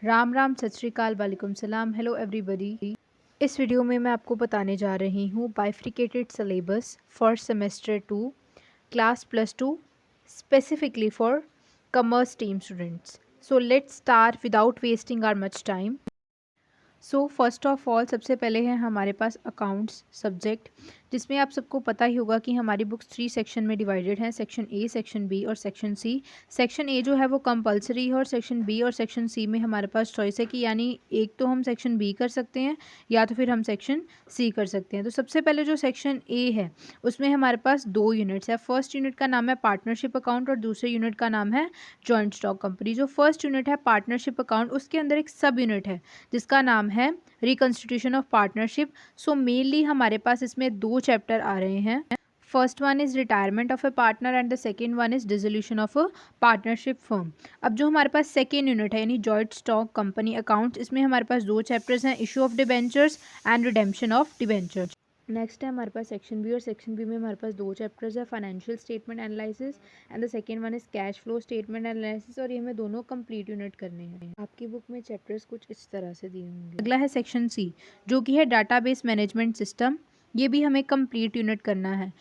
राम राम, सत श्री अकाल, वालेकुम सलाम, हेलो एवरीबॉडी। इस वीडियो में मैं आपको बताने जा रही हूँ bifurcated syllabus for semester 2 class +2 specifically for commerce stream students. So let's start without wasting our much time. So first of all सबसे पहले है हमारे पास अकाउंट्स सब्जेक्ट, जिसमें आप सबको पता ही होगा कि हमारी बुक्स 3 सेक्शन में डिवाइडेड हैं, सेक्शन ए, सेक्शन बी और सेक्शन सी। सेक्शन ए जो है वो कंपलसरी है और सेक्शन बी और सेक्शन सी में हमारे पास चॉइस है कि यानी एक तो हम सेक्शन बी कर सकते हैं या तो फिर हम सेक्शन सी कर सकते हैं। तो सबसे पहले जो सेक्शन ए है उसमें हमारे पास 2 यूनिट्स है। फर्स्ट यूनिट का नाम है पार्टनरशिप अकाउंट और दूसरे यूनिट का नाम है जॉइंट स्टॉक कंपनी। जो फर्स्ट यूनिट है पार्टनरशिप अकाउंट, उसके अंदर एक सब यूनिट है जिसका नाम है reconstitution of partnership. So mainly हमारे पास इसमें 2 चैप्टर आ रहे हैं। First one is retirement of A partner and the second one is dissolution of a partnership firm. अब जो हमारे पास सेकेंड यूनिट है यानी जॉइंट स्टॉक कंपनी अकाउंट, इसमें हमारे पास 2 चैप्टर्स हैं, issue of debentures and redemption of debentures. Next है हमारे पास सेक्शन बी और सेक्शन बी में हमारे पास 2 चैप्टर्स है, financial statement analysis and the second one is cash flow statement analysis, और ये हमें दोनों कंप्लीट यूनिट करने हैं। आपकी बुक में चैप्टर्स कुछ इस तरह से दिए होंगे। अगला है सेक्शन सी जो कि है डाटाबेस मैनेजमेंट सिस्टम। ये भी हमें कंप्लीट यूनिट करना है।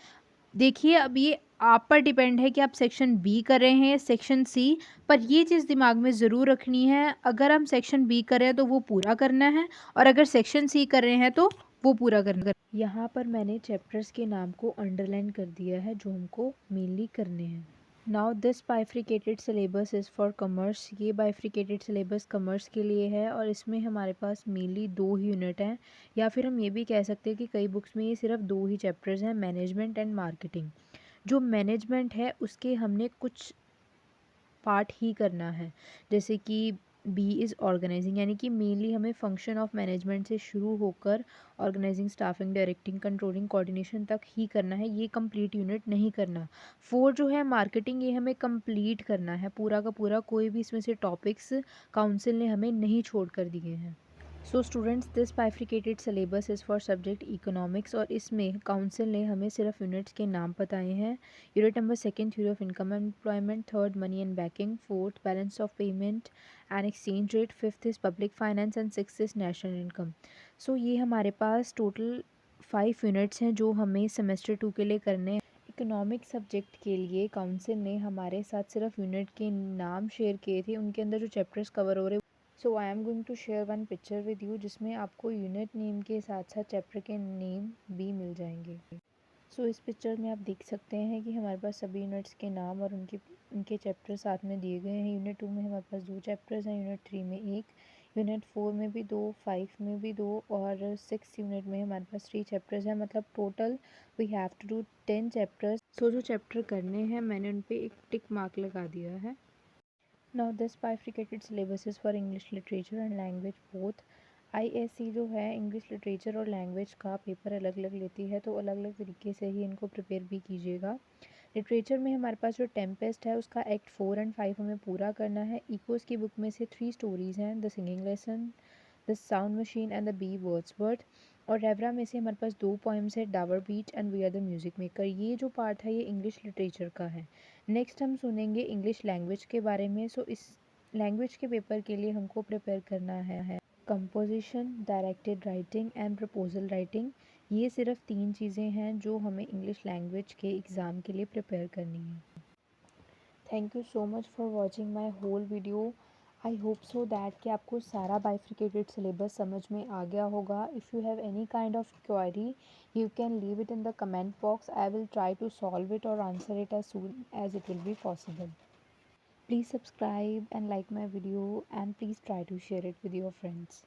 देखिए अब ये आप पर डिपेंड है कि आप सेक्शन बी कर रहे हैं या सेक्शन सी, पर ये चीज़ दिमाग में ज़रूर रखनी है, अगर हम सेक्शन बी कर रहे हैं तो वो पूरा करना है और अगर सेक्शन सी कर रहे हैं तो वो पूरा करना है। यहाँ पर मैंने चैप्टर्स के नाम को अंडरलाइन कर दिया है जो हमको मेनली करने हैं। Now this bifurcated syllabus is for commerce. ये बाइफ्रिकेटेड सिलेबस कॉमर्स के लिए है और इसमें हमारे पास मेनली 2 ही यूनिट हैं, या फिर हम ये भी कह सकते हैं कि कई बुक्स में ये सिर्फ 2 ही चैप्टर्स हैं, मैनेजमेंट एंड मार्केटिंग। जो मैनेजमेंट है उसके हमने कुछ पार्ट ही करना है, जैसे कि बी इज़ ऑर्गेनाइजिंग, यानी कि मेनली हमें फंक्शन ऑफ मैनेजमेंट से शुरू होकर organising, staffing, directing, controlling, coordination तक ही करना है, ये कंप्लीट यूनिट नहीं करना। 4 जो है मार्केटिंग, ये हमें कंप्लीट करना है पूरा का पूरा, कोई भी इसमें से टॉपिक्स काउंसिल ने हमें नहीं छोड़ कर दिए हैं। So students this bifurcated syllabus is for subject economics और इसमें काउंसिल ने हमें सिर्फ यूनिट्स के नाम बताए हैं। Unit number 2 theory of income and employment, 3 money and banking, 4 balance of payment and exchange rate, 5 is public finance and 6 is national income. So ये हमारे पास टोटल 5 यूनिट्स हैं जो हमें सेमेस्टर 2 के लिए करने हैं। इकोनॉमिक सब्जेक्ट के लिए काउंसिल ने हमारे साथ सिर्फ यूनिट के नाम शेयर किए थे, उनके अंदर जो चैप्टर्स कवर हो रहे। So I am going to share one picture with you जिसमें आपको यूनिट नेम के साथ साथ चैप्टर के नेम भी मिल जाएंगे। सो इस पिक्चर में आप देख सकते हैं कि हमारे पास सभी यूनिट्स के नाम और उनके चैप्टर साथ में दिए गए हैं। यूनिट 2 में हमारे पास 2 चैप्टर्स हैं, यूनिट 3 में 1, यूनिट 4 में भी 2, 5 में भी 2 और 6 यूनिट में हमारे पास 3 चैप्टर्स हैं, मतलब total we have to do 10 chapters. So जो चैप्टर करने हैं मैंने उन पे एक टिक मार्क लगा दिया है। Now this bifurcated syllabus is for English literature and language both। ISC जो है इंग्लिश लिटरेचर और लैंग्वेज का पेपर अलग अलग लेती है, तो अलग अलग तरीके से ही इनको प्रिपेयर भी कीजिएगा। लिटरेचर में हमारे पास जो टेम्पेस्ट है उसका एक्ट 4 एंड 5 हमें पूरा करना है। इकोस की बुक में से 3 स्टोरीज़ हैं, the singing lesson, the sound machine and the B Wordsworth. और रेवरा में से हमारे पास 2 पोएम्स है, Dover beach and we are the music maker. ये जो पार्ट है ये इंग्लिश लिटरेचर का है। नेक्स्ट हम सुनेंगे इंग्लिश लैंग्वेज के बारे में। सो इस लैंग्वेज के पेपर के लिए हमको प्रिपेयर करना है composition, directed writing and proposal writing. ये सिर्फ 3 चीज़ें हैं जो हमें इंग्लिश लैंग्वेज के एग्ज़ाम के लिए प्रिपेयर करनी है। Thank you so much for watching my whole video. I hope so that कि आपको सारा बाइफ्रिकेटेड सिलेबस समझ में आ गया होगा। If you have any kind of query you can leave it in the comment box. I will try to solve it or answer it as soon as it will be possible. Please subscribe and like my video and please try to share it with your friends.